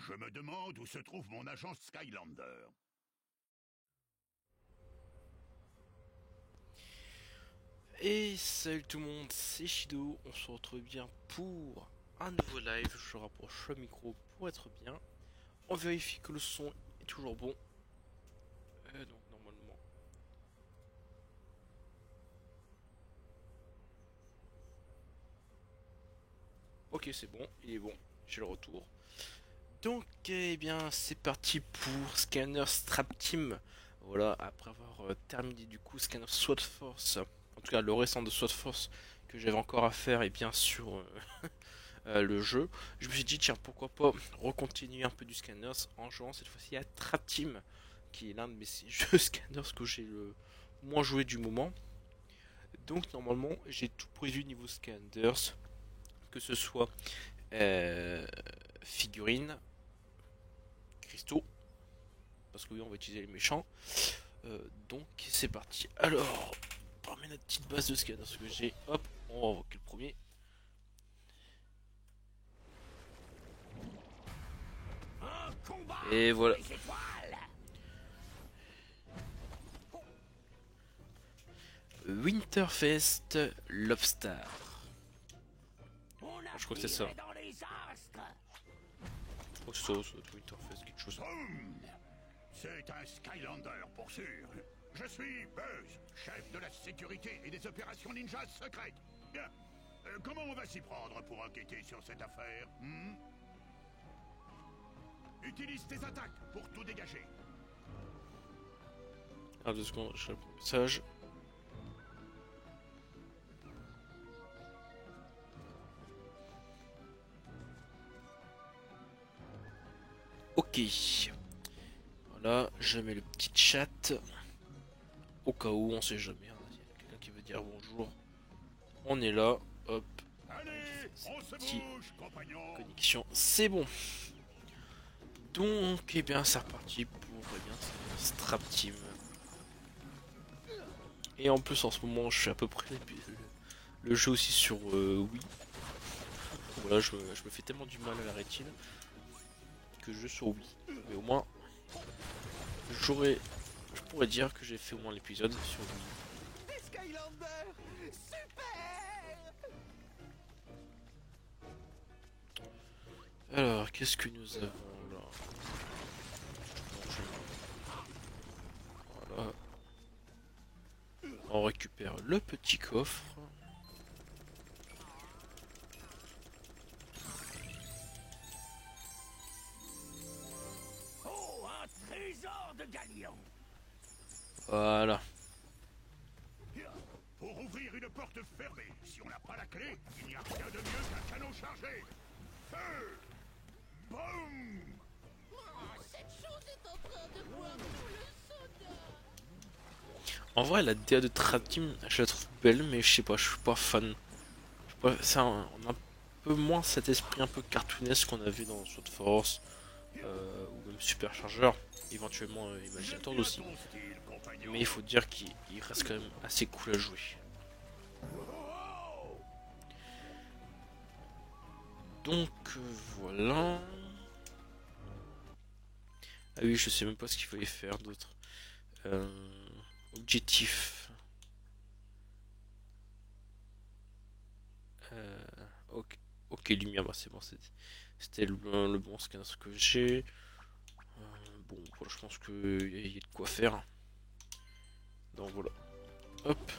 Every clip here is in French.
Je me demande où se trouve mon agent Skylander. Et salut tout le monde, c'est Shido, on se retrouve bien pour un nouveau live, je rapproche le micro pour être bien. On vérifie que le son est toujours bon. Donc normalement... Ok c'est bon, il est bon, j'ai le retour. Donc eh bien c'est parti pour Scanner Strap Team. Voilà, après avoir terminé du coup Scanner SWAT Force, en tout cas le récent de SWAT Force que j'avais encore à faire et bien sûr le jeu, je me suis dit tiens pourquoi pas recontinuer un peu du Scanners en jouant cette fois-ci à Trap Team, qui est l'un de mes jeux Scanners que j'ai le moins joué du moment. Donc normalement j'ai tout prévu niveau Scanners, que ce soit figurines, cristaux, parce que oui on va utiliser les méchants. Donc c'est parti. Alors, parmi notre petite base de Scanners que j'ai, hop, on va invoquer le premier. Et voilà. Winterfest Lobstar. Je crois que c'est ça. Je crois que c'est ça, Winterfest, quelque chose. C'est un Skylander pour sûr. Je suis Buzz, chef de la sécurité et des opérations ninja secrètes. Bien. Comment on va s'y prendre pour enquêter sur cette affaire? Utilise tes attaques pour tout dégager. Ah, 2 secondes, je réponds au message. Ok. Voilà, je mets le petit chat. Au cas où, on sait jamais. Il y a quelqu'un qui veut dire bonjour. On est là. Hop. Allez, on se bouge, compagnon. Connexion, c'est bon. Donc, eh bien, c'est reparti pour Strap Team. Et en plus, en ce moment, je suis à peu près le jeu aussi sur Wii. Voilà, je me fais tellement du mal à la rétine que je joue sur Wii. Mais au moins, je pourrais dire que j'ai fait au moins l'épisode sur Wii. Skylander, super! Alors, qu'est-ce que nous avons là? Voilà. On récupère le petit coffre. Oh, un trésor de galion. Voilà. Pour ouvrir une porte fermée, si on n'a pas la clé, il n'y a rien de mieux qu'un canon chargé. Feu! Boum! Cette chose est en train de boire tout le soda. En vrai, la DA de Trap Team, je la trouve belle, mais je sais pas, je suis pas fan. Ça, on a un peu moins cet esprit un peu cartoonesque qu'on a vu dans Sword Force, ou même Supercharger, éventuellement Imaginator aussi. Mais il faut dire qu'il reste quand même assez cool à jouer. Donc voilà. Ah oui, je sais même pas ce qu'il fallait faire d'autre. Objectif. Ok, ok, lumière, bah c'est bon, c'était le bon scanner que j'ai. Bon, voilà, je pense qu'il y a de quoi faire. Donc voilà. Hop.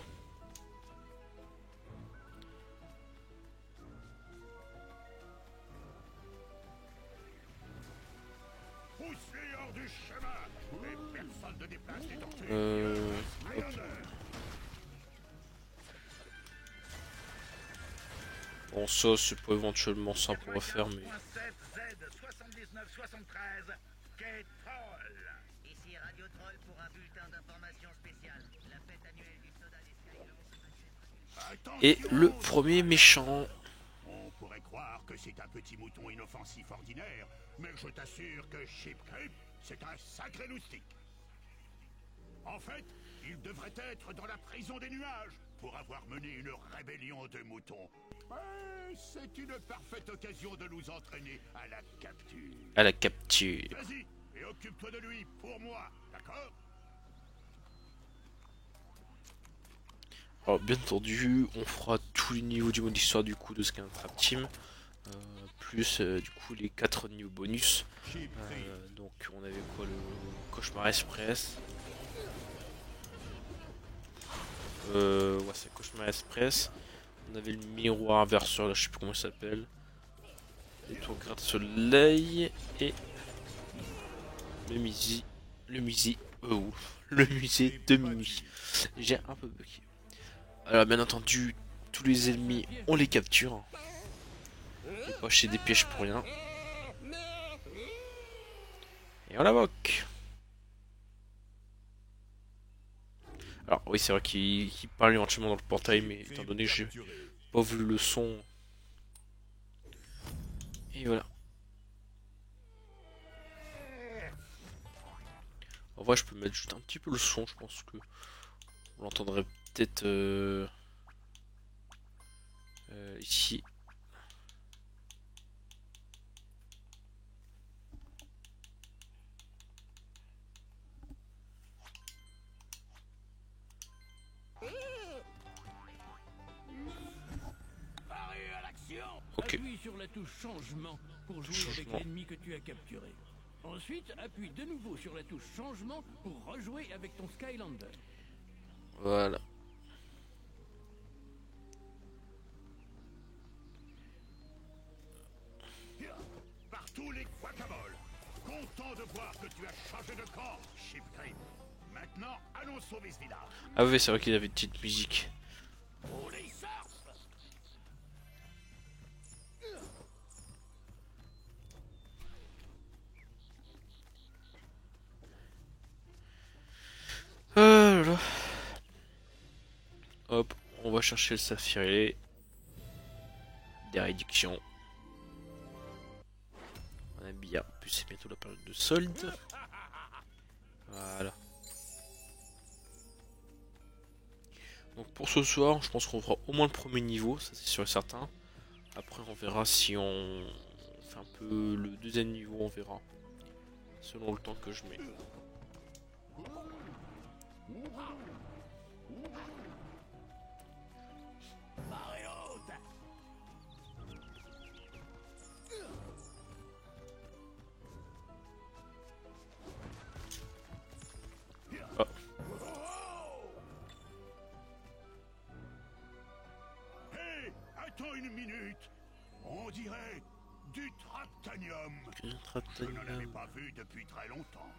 Poussez hors du chemin. Et personne ne déplace les tortues. Hop. Bon, ça, c'est pas éventuellement ça qu'on va faire, mais... Ici Radio Troll pour un bulletin d'information spéciale. La fête annuelle du soda des Skylands. Et le premier méchant. On pourrait croire que c'est un petit mouton inoffensif ordinaire, mais je t'assure que Chip Creep, c'est un sacré loustic. En fait, il devrait être dans la prison des nuages, pour avoir mené une rébellion de moutons. Ouais, c'est une parfaite occasion de nous entraîner à la capture. À la capture. Vas-y, et occupe-toi de lui pour moi, d'accord? Alors bien entendu, on fera tous les niveaux du mode histoire du coup de Scanner Trap Team. Plus du coup les 4 niveaux bonus. Donc on avait quoi, le Cauchemar Express. Ouais, c'est Cauchemar Express. On avait le miroir inverseur, là je sais plus comment ça s'appelle. Les tours gratte-soleil et le musée. Le musée. Le musée de minuit. J'ai un peu bugué. Alors bien entendu, tous les ennemis on les capture. Faut pas acheter des pièges pour rien. Et on l'invoque. Alors oui, c'est vrai qu'il parle éventuellement dans le portail, mais étant donné que j'ai pas vu le son. Et voilà. En vrai, je peux mettre juste un petit peu le son, je pense que on l'entendrait peut-être ici. Ok. Appuie sur la touche changement pour jouer avec l'ennemi que tu as capturé. Ensuite, appuie de nouveau sur la touche changement pour rejouer avec ton Skylander. Voilà. Par tous les guacamoles, content de voir que tu as changé de camp, Chip Cream. Maintenant, allons sauver ce village. Ah oui, c'est vrai qu'il avait une petite musique. On les surfe. Là. Hop, on va chercher le saphir ailé. Des réductions. On a bien. En plus, c'est bientôt la période de solde. Voilà. Donc pour ce soir, je pense qu'on fera au moins le premier niveau, ça c'est sûr et certain. Après, on verra si on fait un peu le deuxième niveau, on verra. Selon le temps que je mets. Hé, attends une minute. On dirait du traptanium. Je n'en avais pas vu depuis très longtemps.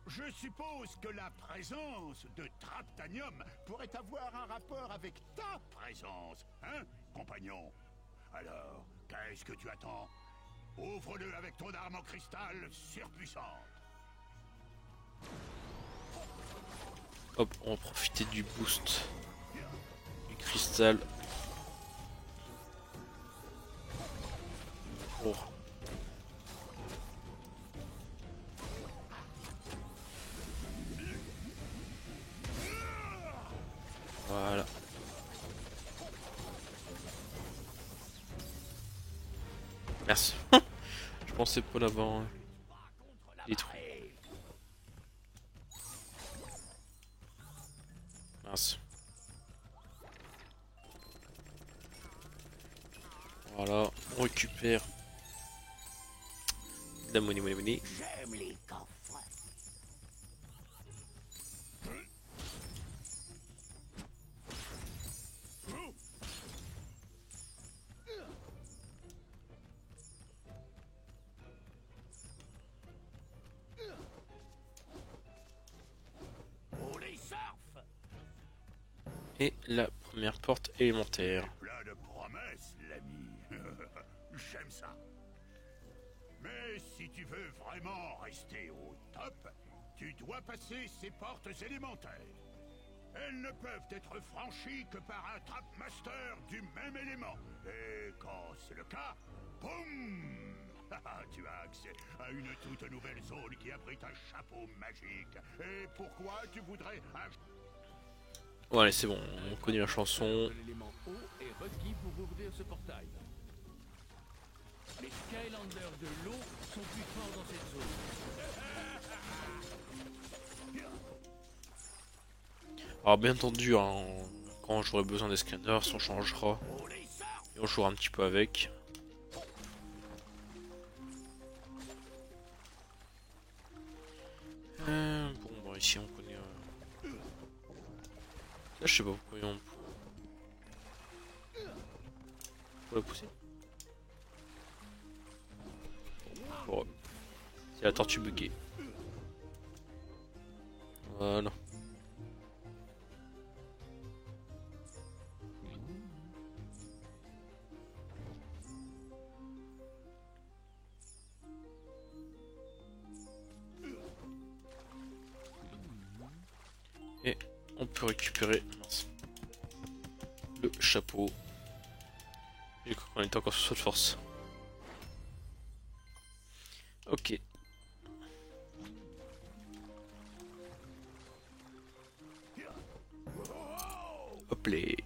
Je suppose que la présence de traptanium pourrait avoir un rapport avec ta présence, hein, compagnon? Alors, qu'est-ce que tu attends? Ouvre-le avec ton arme en cristal surpuissante. Hop, on va profiter du boost du cristal. Pour voilà. Merci. Je pensais pas l'avoir détruit. Mince. Voilà, on récupère de la monnaie. J'aime les coffres. On les surfe. Et la première porte élémentaire. Plein de promesses, l'ami. J'aime ça. Mais si tu veux vraiment rester au top, tu dois passer ces portes élémentaires. Elles ne peuvent être franchies que par un Trapmaster du même élément. Et quand c'est le cas, boum! Tu as accès à une toute nouvelle zone qui abrite un chapeau magique. Et pourquoi tu voudrais un... Ouais, c'est bon, on connaît la chanson. De l'élément eau est requis pour ouvrir ce portail. Les Skylanders de l'eau sont plus forts dans cette zone. Alors bien entendu, hein, quand j'aurai besoin des scanners, on changera. Et on jouera un petit peu avec. Bon, ici on connaît... Là je sais pas pourquoi on... Pour le pousser. Bon. C'est la tortue buggée. Voilà. Et on peut récupérer le chapeau. J'ai cru qu'on était encore sur saut de force. Ok. Hop les.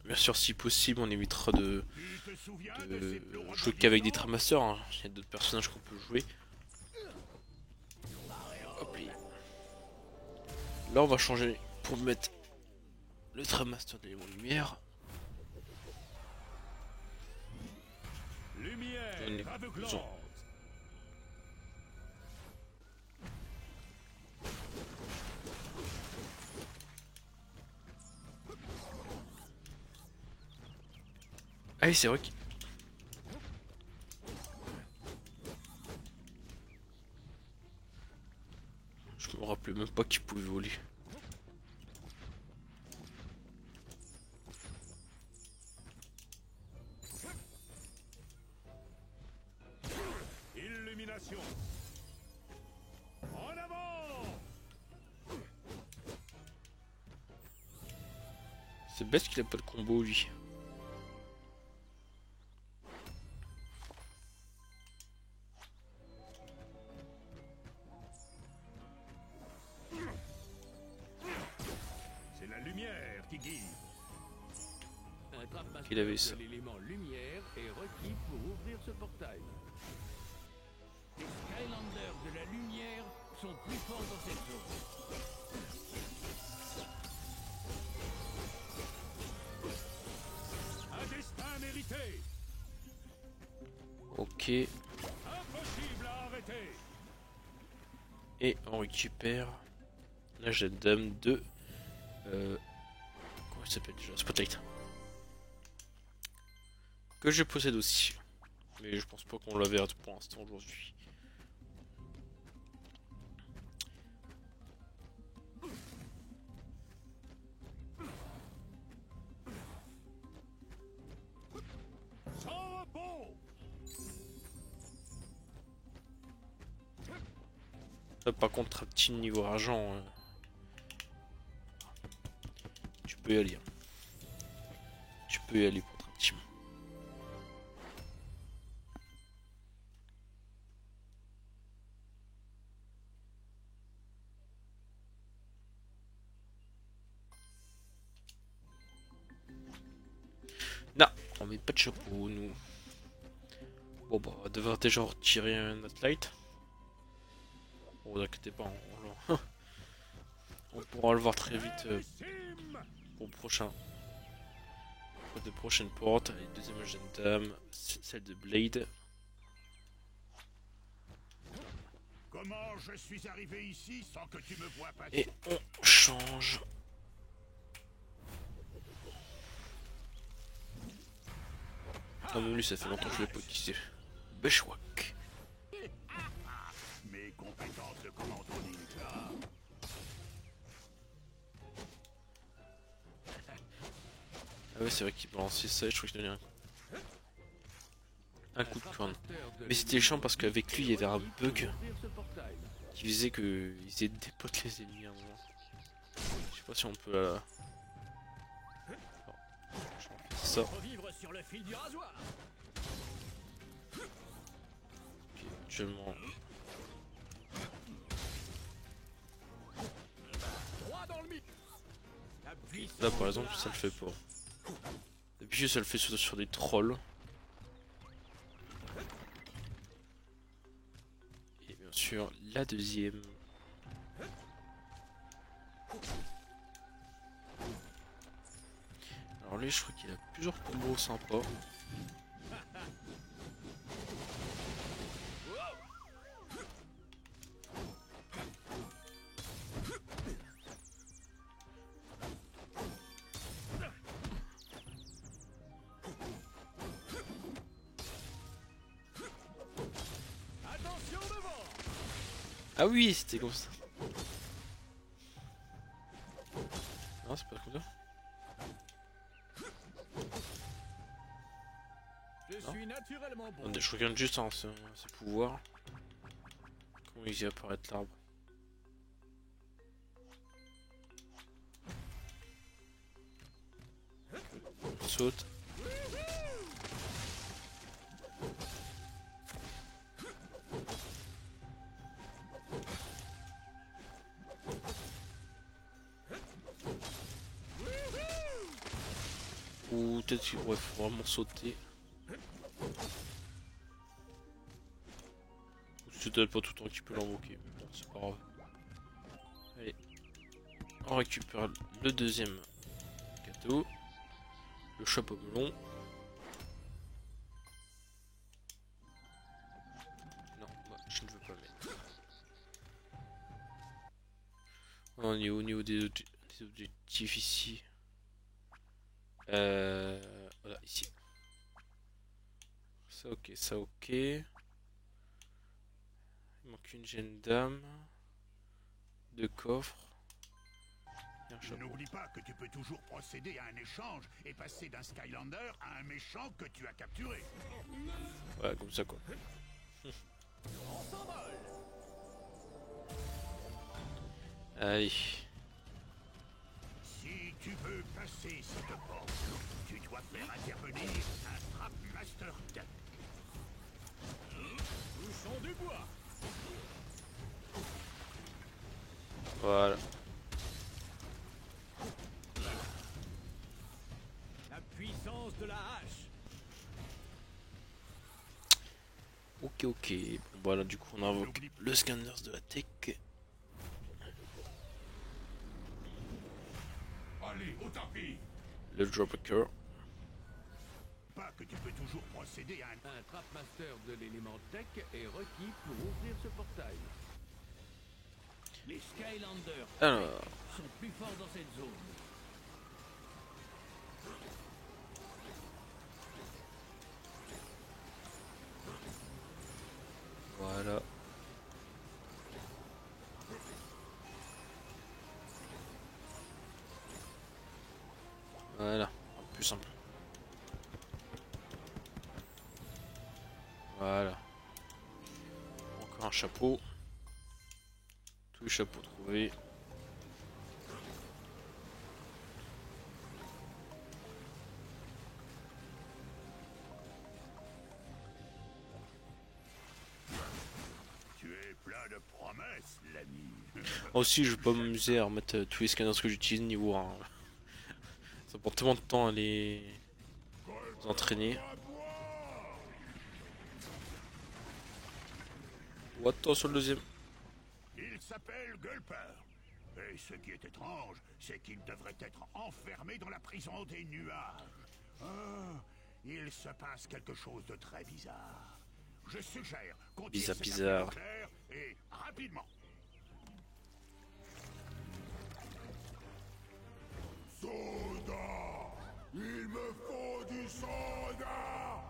Bien sûr, si possible, on évitera de jouer qu'avec des Tramasters. Hein. Il y a d'autres personnages qu'on peut jouer. Hop là. Là, on va changer pour mettre le Tramaster de l'élément lumière. Lumière aveuglante. Ah oui, c'est vrai que... Je me rappelais même pas qu'il pouvait voler. Illumination. En avant. C'est bête qu'il a pas de combo lui. C'est la lumière qui guide. Un Trapmaster Il avait ça. de l'élément lumière est requis pour ouvrir ce portail. Les Skylanders de la lumière sont plus forts dans cette zone. Un destin mérité. Ok. Impossible à arrêter. Et on récupère la jeune dame de... comment elle s'appelle déjà? Spotlight. Que je possède aussi. Mais je pense pas qu'on l'avait pour l'instant aujourd'hui. Sans repos. Là, par contre, un petit niveau argent, tu peux y aller. Hein. Tu peux y aller pour un petit. Non, on met pas de chapeau, nous. Bon, bah, on va devoir déjà retirer notre light. Bon, vous inquiétez pas, on pourra le voir très vite pour le prochain. Pour de prochaines portes. Allez, deuxième jeune dame, celle de Blade. Comment je suis arrivé ici sans que tu me vois passer? Et on change. Ah, mais lui, ça fait longtemps que je l'ai pas utilisé. Beshwak. Mes compétences de commando ninja. Ah ouais, c'est vrai qu'il balançait ça et je crois qu'il donnait un coup de corne. Mais c'était chiant parce qu'avec lui, il y avait un bug qui faisait qu'il faisait dépote les ennemis à un moment. Je sais pas si on peut... Ça. Revivre sur le fil du rasoir. Ok, actuellement. Droit dans le mid. La puissance Là par de exemple la ça le hache. fait pas. D'habitude ça le fait sur des trolls. Et bien sûr la deuxième. Alors lui je crois qu'il a plusieurs combos sympas. Attention devant. Ah oui c'était comme ça. Non c'est pas comme ça. Je Non. suis naturellement bon. Attendez, je regarde juste hein, ses pouvoirs. Comment il y apparaître l'arbre. Saute. Ou peut-être qu'il faut vraiment sauter. C'est peut-être pas tout le temps qu'il peut l'invoquer, mais bon, c'est pas grave. Allez, on récupère le deuxième gâteau, le chapeau melon. Non, moi, je ne veux pas mettre. On est au niveau des objectifs ici. Voilà, ici. Ça ok, ça ok. Il manque une jeune dame. Deux coffres. Et un chapeau. N'oublie pas que tu peux toujours procéder à un échange et passer d'un Skylander à un méchant que tu as capturé. Ouais, comme ça quoi. On s'envole. Allez. Si tu veux passer cette porte, tu dois faire intervenir un Trap Master Deck. Touchons du bois. Voilà. La puissance de la hache. Ok, ok. Bon, voilà, du coup, on invoque le scanners de la tech. Allez, au tapis. Le dropbacker. Pas que tu peux toujours procéder à un... Un Trapmaster de l'élément tech est requis pour ouvrir ce portail. Les Skylanders Alors, sont plus forts dans cette zone. voilà. Voilà, plus simple. Voilà. Encore un chapeau. Tous les chapeaux trouvés. Tu es plein de promesses, l'ami. Aussi, je vais pas m'amuser à remettre tous les scanners que j'utilise niveau 1. Ça prend tellement de temps à les entraîner. Ou attends sur le deuxième. Il s'appelle Gulper. Et ce qui est étrange, c'est qu'il devrait être enfermé dans la prison des nuages. Ah, il se passe quelque chose de très bizarre. Je suggère qu'on tire cette Bizarre. affaire au clair et rapidement. Soda! Il me faut du soda!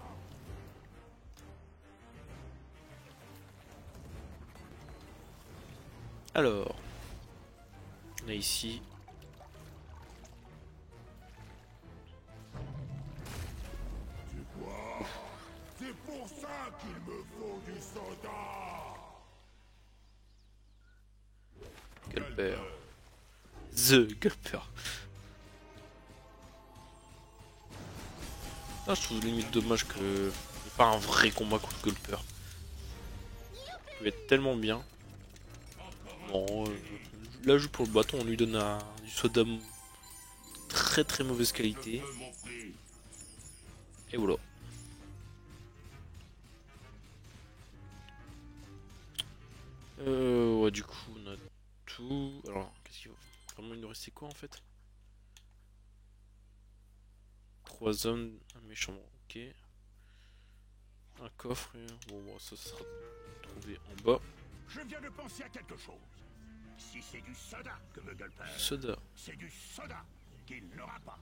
Alors, on a ici. Tu bois? C'est pour ça qu'il me faut du soda! Gulper. The Gulper. Ah, je trouve limite dommage que il n'y ait pas un vrai combat contre Gulper. Ça peut être tellement bien. Non, là, je joue pour le bâton, on lui donne du soda très très mauvaise qualité. Et voilà. Ouais, du coup, on a tout. Alors, qu'est-ce qu'il faut? Vraiment, il nous restait quoi en fait? 3 hommes, un méchant, ok. Un coffre, bon, ça sera trouvé en bas. Je viens de penser à quelque chose. Si c'est du soda que veut Gulper, Soda. c'est du soda qu'il n'aura pas.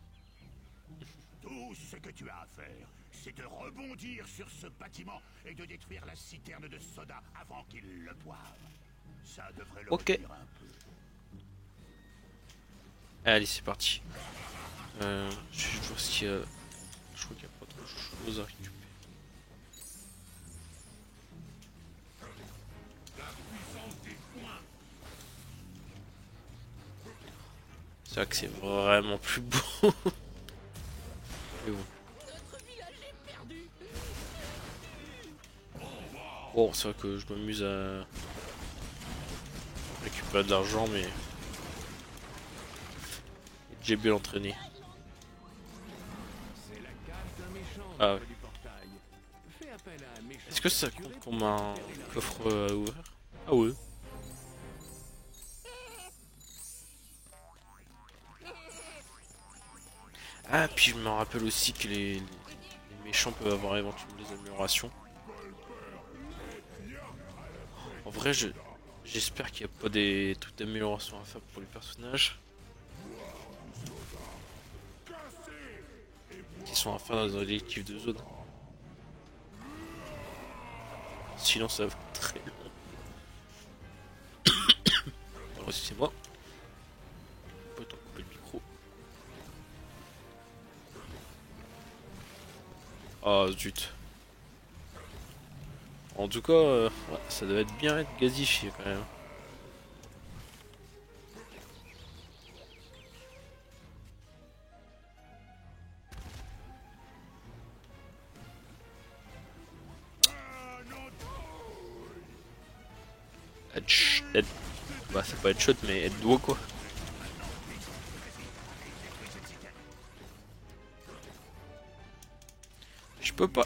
Tout ce que tu as à faire, c'est de rebondir sur ce bâtiment et de détruire la citerne de soda avant qu'il le boive. Ça devrait le Ok. retenir un peu. Allez, c'est parti. Je vois ce qu'il y a. Je crois qu'il n'y a pas trop de choses à récupérer. C'est vrai que c'est vraiment plus beau. Mais bon. Notre village est perdu. Bon, c'est vrai que je m'amuse à récupérer de l'argent, mais j'ai bien entraîné. C'est la case d'un méchant Ah près ouais. du portail. Fais appel à un méchant. Est-ce que ça compte comme un coffre à ouvrir? Ah ouais. Ah, puis je me rappelle aussi que les méchants peuvent avoir éventuellement des améliorations. En vrai, j'espère qu'il n'y a pas des trucs d'amélioration à faire pour les personnages qui sont à faire dans un objectif de zone. Sinon, ça va être très long. Alors, excusez-moi. On peut t'en couper le micro. Ah, zut. En tout cas, ouais, ça doit être bien être gazifié quand même. Bah, c'est pas headshot, mais head doigt quoi. Je peux pas.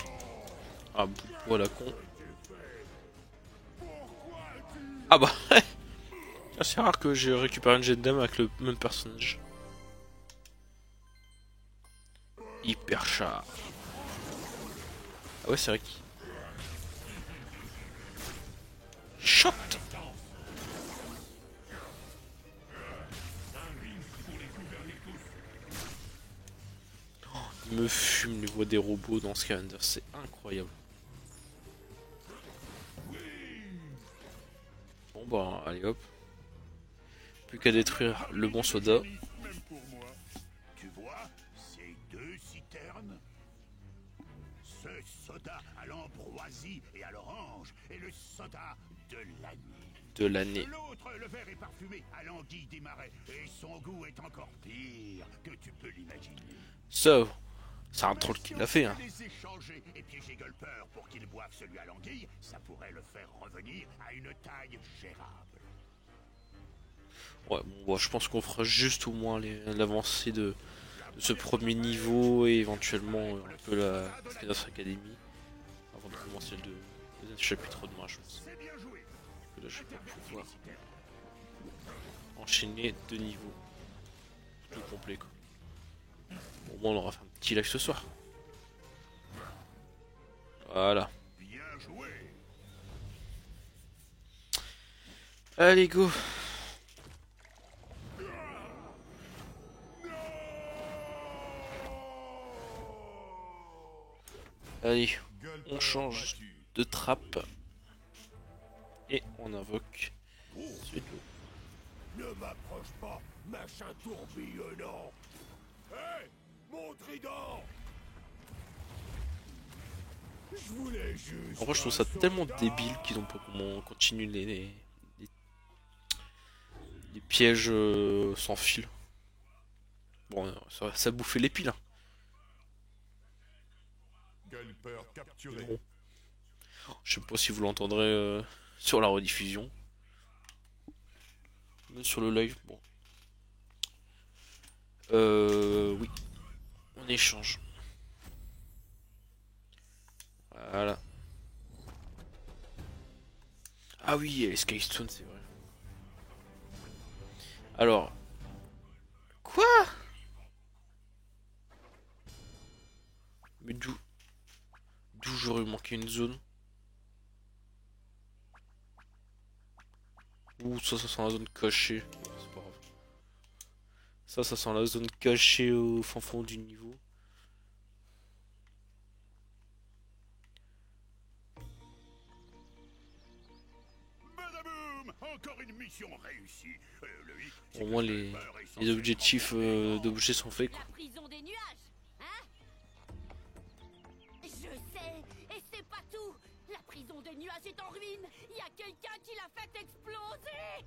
Ah, voilà con. Ah bah, c'est rare que je récupère une jet d'âme avec le même personnage. Hyper chat. Ah ouais, c'est vrai qu'il. Shot. Il me fume les voix des robots dans Skylander, c'est incroyable. Bon bah, allez hop. Plus qu'à détruire le bon soda. Même pour moi. Tu vois, ces deux citernes. Ce soda à l'ambroisie et à l'orange et le soda de l'année. De l'année. L'autre, le verre est parfumé à l'anguille des marais et son goût est encore pire que tu peux l'imaginer. So, c'est un troll qui l'a fait, hein. Les échanger et piéger Gulper pour qu'il boive celui à l'anguille, ça pourrait le faire revenir à une taille gérable. Ouais, bon, je pense qu'on fera juste au moins l'avancée de ce premier niveau et éventuellement un peu la Skylanders Academy avant de commencer le deuxième chapitre de moi, je pense. C'est bien joué. Parce que là, je vais pas pouvoir enchaîner 2 niveaux tout complet quoi. Bon, moi, on aura fait un petit live ce soir. Voilà. Bien joué. Allez, go. Allez, on change de trappe et on invoque celui de l'eau. Ne m'approche pas, machin tourbillonnant. Hé, mon trident. Je voulais juste. En vrai, je trouve ça tellement débile qu'ils ont pas comment continuer les pièges sans fil. Bon, ça bouffait les piles. Hein. Gulper capturé. Bon. Je sais pas si vous l'entendrez sur la rediffusion. Mais sur le live, bon. Oui. On échange. Voilà. Ah oui, il y a les Skystone, c'est vrai. Alors. Quoi? Mais d'où j'aurais manqué une zone? Ouh, ça sent la zone cachée. C'est pas grave. Ça sent la zone cachée au fin fond du niveau. Badaboum! Encore une mission réussie. Le hic, c'est Au que moins Gulper les est censé objectifs d'objets sont faits, quoi. La prison des nuages, hein? Je sais, et c'est pas tout. La prison des nuages est en ruine. Il y a quelqu'un qui l'a fait exploser.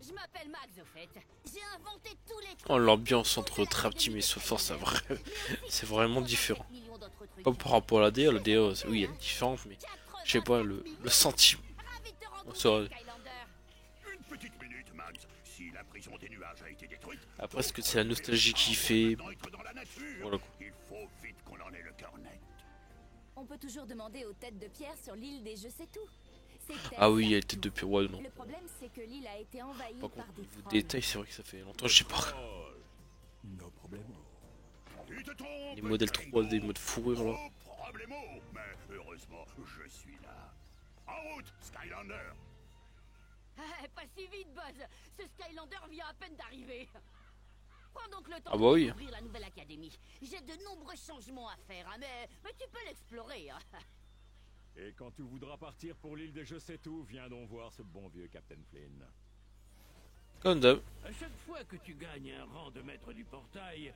Je m'appelle Max, au fait. J'ai inventé tous les trucs. Oh, l'ambiance entre Trap Team et Sophor, c'est vraiment différent. Pas par rapport à la DA, oui, elle est différente, mais je sais pas, le sentiment. Ça, Une petite minute, Max. Si la prison des nuages a été détruite, après, est-ce que c'est la nostalgie qui fait. maintenant être dans la nature. Voilà, quoi. Il faut vite qu'on en ait le cœur net. On peut toujours demander aux têtes de pierre sur l'île des je sais tout. Ah oui, il y a tête de pierre, ouais, non. Le problème, c'est que l'île a été envahie Par par contre, des niveau trolls. détails, c'est vrai que ça fait longtemps, je sais pas. No problème. Tu te trompes, Les modèles 3D, mode fourrure là. Oh, problemo. Mais heureusement, je suis là. En route, Skylander. Ah, pas si vite, Buzz. Ce Skylander vient à peine d'arriver. Prends donc le temps Ah bah oui. d'ouvrir la nouvelle académie. J'ai de nombreux changements à faire, hein, mais tu peux l'explorer. Hein. Et quand tu voudras partir pour l'île des je sais tout, viens donc voir ce bon vieux Captain Flynn. Comme d'hab. À chaque fois que tu gagnes un rang de maître du portail,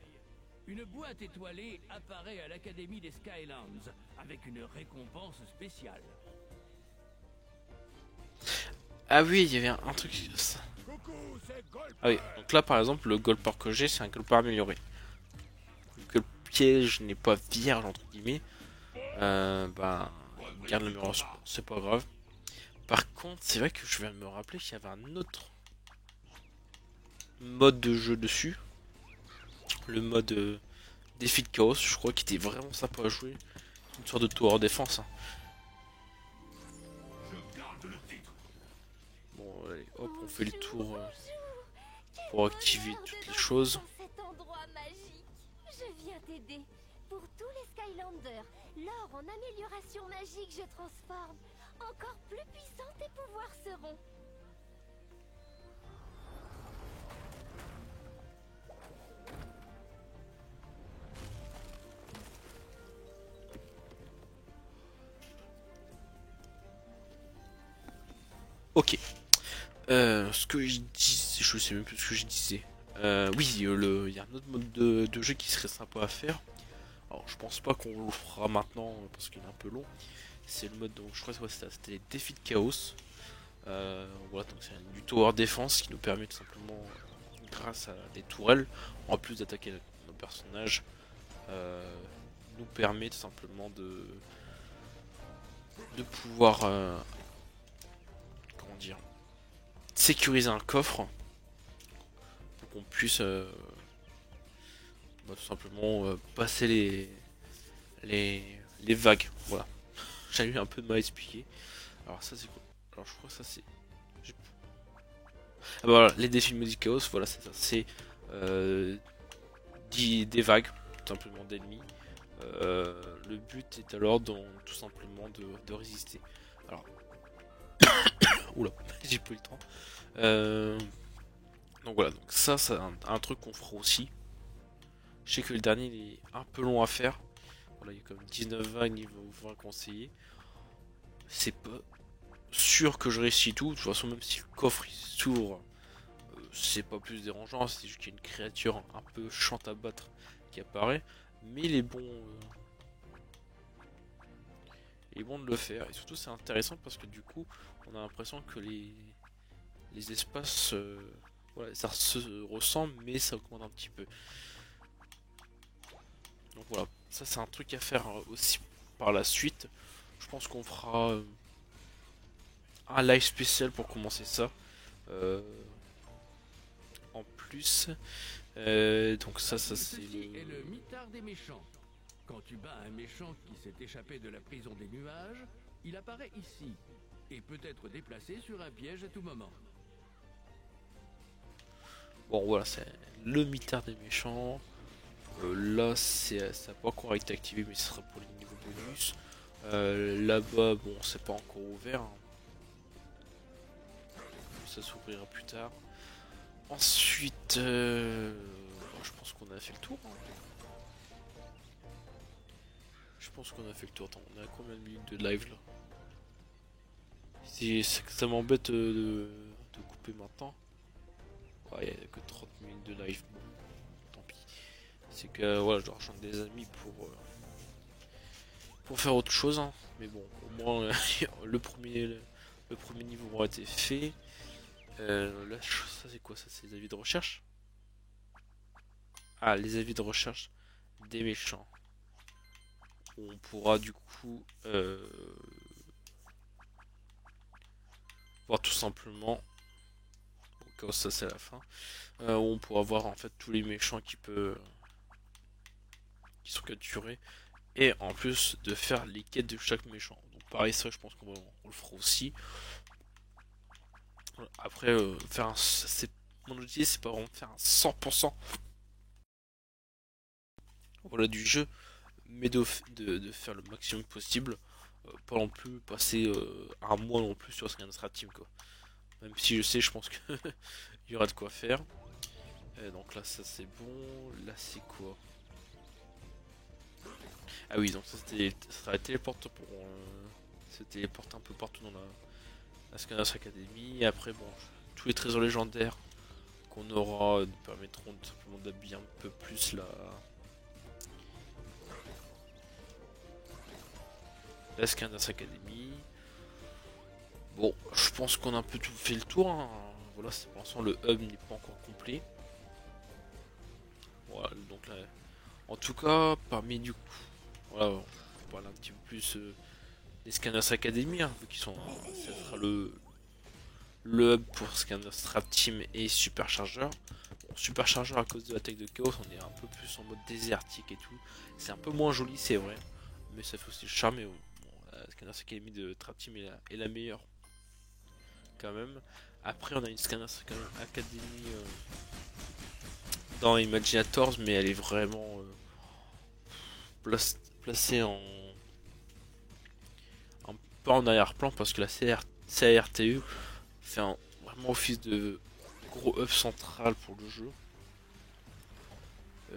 une boîte étoilée apparaît à l'Académie des Skylands avec une récompense spéciale. Ah oui, il y avait un truc. Coucou, c'est Gulper. Ah oui, donc là par exemple, le Gulper que j'ai, c'est un Gulper amélioré. Que le piège n'est pas vierge, entre guillemets. Ben, il garde l'amélioration, c'est pas grave. Par contre, c'est vrai que je viens de me rappeler qu'il y avait un autre mode de jeu dessus. Le mode défi de chaos, je crois, qui était vraiment sympa à jouer. Une sorte de tower défense. Hein. Bon, allez, hop, on fait le tour pour activer toutes les choses. Dans cet endroit magique, je viens t'aider. Pour tous les Skylanders, l'or en amélioration magique je transforme. Encore plus puissants tes pouvoirs seront. Ok. Ce que je dis, je sais même plus ce que je disais. Oui, il y a un autre mode de jeu qui serait sympa à faire. Alors, je pense pas qu'on le fera maintenant parce qu'il est un peu long. C'est le mode, donc je crois que c'était les défis de chaos. Voilà, donc c'est du tower défense qui nous permet tout simplement, grâce à des tourelles, en plus d'attaquer nos personnages, nous permet tout simplement de pouvoir, comment dire, sécuriser un coffre pour qu'on puisse tout simplement passer les vagues. Voilà. J'ai eu un peu de mal à expliquer. Alors ça c'est quoi? Alors je crois que ça c'est... Ah bah voilà, les défis de mode chaos, voilà c'est ça. C'est des vagues, tout simplement d'ennemis. Le but est alors tout simplement de résister. Alors... Oula, j'ai pas eu le temps. Donc voilà, donc ça c'est un truc qu'on fera aussi. Je sais que le dernier il est un peu long à faire. Voilà, il y a comme 19 vagues niveau 20 conseillés. C'est pas sûr que je réussis tout. De toute façon, même si le coffre il s'ouvre, c'est pas plus dérangeant. C'est juste qu'il y a une créature un peu chiante à battre qui apparaît. Mais il est bon. Il est bon de le faire. Et surtout, c'est intéressant parce que du coup, on a l'impression que les espaces, voilà, ça se ressemble, mais ça augmente un petit peu. Donc voilà, ça c'est un truc à faire aussi par la suite. Je pense qu'on fera un live spécial pour commencer ça. En plus, donc ça c'est Ceci est le mitard des méchants. Quand tu bats un méchant qui s'est échappé de la prison des nuages, il apparaît ici et peut être déplacé sur un piège à tout moment. Bon voilà, c'est le mitard des méchants. Là ça n'a pas encore été activé, mais ce sera pour les niveaux bonus. Là-bas, bon, c'est pas encore ouvert, hein. Ça s'ouvrira plus tard. Ensuite, bon, je pense qu'on a fait le tour, hein. Je pense qu'on a fait le tour. Attends, on a combien de minutes de live là? Ça m'embête de couper maintenant. Ouais, il n'y a que 30 minutes de live. Bon, tant pis. C'est que voilà, je dois rejoindre des amis pour faire autre chose, hein. Mais bon, au moins le premier niveau aura été fait. Là, ça c'est quoi? Ça c'est les avis de recherche. Ah, les avis de recherche des méchants. On pourra du coup voir tout simplement, au cas où ça c'est la fin, on pourra voir en fait tous les méchants qui sont capturés, et en plus de faire les quêtes de chaque méchant. Donc pareil, ça je pense qu'on le fera aussi. Après faire mon objectif, c'est pas vraiment faire un 100% voilà du jeu, mais de faire le maximum possible, pas non plus passer un mois non plus sur Skyrim Team quoi. Même si je sais, je pense que il y aura de quoi faire. Donc là ça c'est bon. Là c'est quoi? Ah oui, donc ça sera téléporte pour se téléporter un peu partout dans la Scanners Academy. Après bon, tous les trésors légendaires qu'on aura nous permettront tout simplement d'habiller un peu plus la Scanners Academy. Bon, je pense qu'on a un peu tout fait le tour, hein. Voilà, c'est pour l'instant le hub n'est pas encore complet. Voilà, donc là, en tout cas, parmi du coup, voilà, on va parler un petit peu plus des Scanners Academy, hein, vu qu'ils sont, ça sera le hub pour Scanners Trap Team et Superchargeur. Bon, Superchargeur à cause de l'attaque de Chaos, on est un peu plus en mode désertique et tout. C'est un peu moins joli, c'est vrai, mais ça fait aussi le charme. Et bon, la Scanners Academy de Trap Team est la meilleure quand même. Après on a une Scanners Academy dans Imaginators, mais elle est vraiment placée un peu en arrière-plan parce que la CRTU fait vraiment office de gros hub central pour le jeu.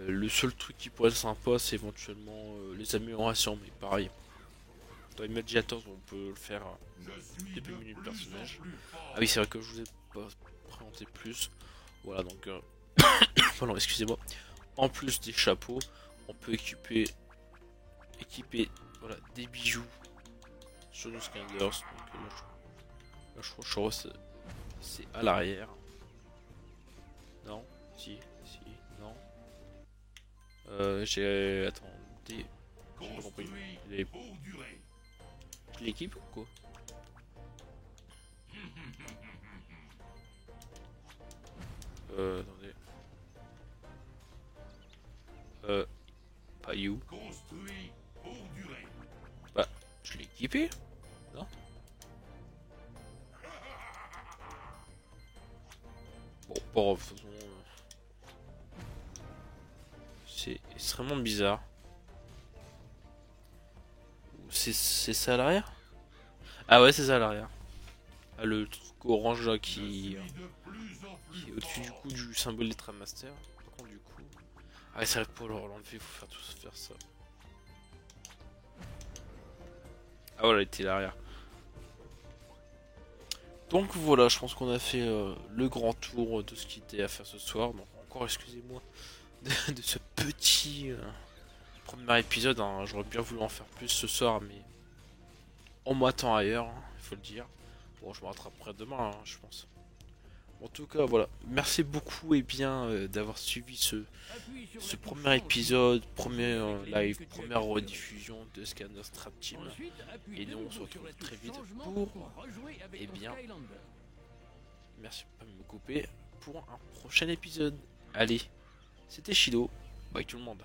Le seul truc qui pourrait être sympa, c'est éventuellement les améliorations, mais pareil. Dans Imaginators, on peut le faire depuis le menu de personnage. Ah oui, c'est vrai que je vous ai pas présenté plus. Voilà, donc pardon, excusez-moi. En plus des chapeaux, on peut équiper voilà, des bijoux sur nos Skylanders. Donc là, je crois que c'est à l'arrière. Non, si, non. J'ai attendez, j'ai pas compris. L'équipe ou quoi? Attendez. Pas you. Bah, je l'ai équipé. Non? Bon, pas grave, c'est extrêmement bizarre. C'est ça à l'arrière? Ah ouais, c'est ça à l'arrière. Ah, le truc orange là qui est au-dessus du coup du symbole des Trammaster. Par contre du coup... Ah ouais, ça arrive pas à l'enlever, il faut faire ça. Ah voilà, il était à l'arrière. Donc voilà, je pense qu'on a fait le grand tour de ce qui était à faire ce soir. Donc encore excusez-moi de ce petit premier épisode, hein. J'aurais bien voulu en faire plus ce soir, mais on m'attend ailleurs, hein, il faut le dire. Bon, je me rattraperai demain, hein, je pense. En tout cas, voilà. Merci beaucoup et bien d'avoir suivi ce premier épisode, premier live, première rediffusion de Scanner Trap Team. Et nous on se retrouve très vite pour, eh bien, merci de pas me couper, pour un prochain épisode. Allez, c'était Shido, bye tout le monde.